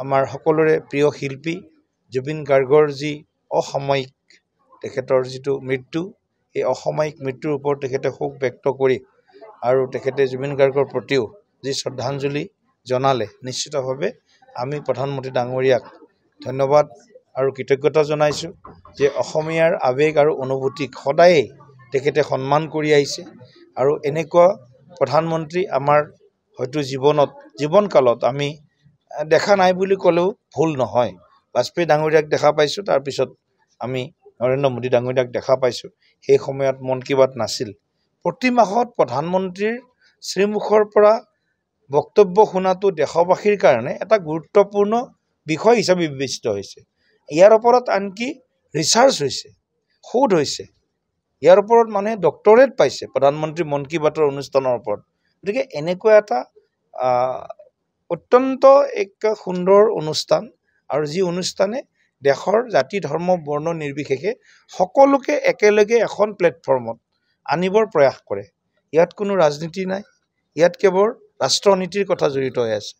আমাৰ সকলোৰে প্ৰিয় শিল্পী জুবিন গাৰ্গৰ যি অসাময়িক তেখেতৰ যিটো মৃত্যু, এই অসাময়িক মৃত্যুৰ ওপৰত তেখেতে শোক ব্যক্ত কৰি আৰু তেখেতে জুবিন গাৰ্গৰ প্ৰতিও যি শ্ৰদ্ধাঞ্জলি জনালে, নিশ্চিতভাৱে আমি প্ৰধানমন্ত্ৰী ডাঙৰীয়াক ধন্যবাদ আৰু কৃতজ্ঞতা জনাইছোঁ যে অসমীয়াৰ আৱেগ আৰু অনুভূতিক সদায়েই তেখেতে সন্মান কৰি আহিছে। আৰু এনেকুৱা প্ৰধানমন্ত্ৰী আমাৰ হয়তো জীৱনকালত আমি দেখা নাই বুলি ক'লেও ভুল নহয়। বাজপেয়ী ডাঙৰীয়াক দেখা পাইছোঁ, তাৰপিছত আমি নৰেন্দ্ৰ মোদী ডাঙৰীয়াক দেখা পাইছোঁ। সেই সময়ত মন কী বাত নাছিল। প্ৰতি মাহত প্ৰধানমন্ত্ৰীৰ শ্ৰীমুখৰ পৰা বক্তব্য শুনাটো দেশবাসীৰ কাৰণে এটা গুৰুত্বপূৰ্ণ বিষয় হিচাপে বিবেচিত হৈছে। ইয়াৰ ওপৰত আনকি ৰিচাৰ্চ হৈছে, শোধ হৈছে। ইয়াৰ ওপৰত মানুহে ডক্টৰেট পাইছে প্ৰধানমন্ত্ৰী মন কী বাতৰ অনুষ্ঠানৰ ওপৰত। গতিকে এনেকুৱা এটা অত্যন্ত এক সুন্দৰ অনুষ্ঠান, আৰু যি অনুষ্ঠানে দেশৰ জাতি ধৰ্ম বৰ্ণ নিৰ্বিশেষে সকলোকে একেলগে এখন প্লেটফৰ্মত আনিবৰ প্ৰয়াস কৰে। ইয়াত কোনো ৰাজনীতি নাই, ইয়াত কেৱল ৰাষ্ট্ৰনীতিৰ কথা জড়িত হৈ আছে।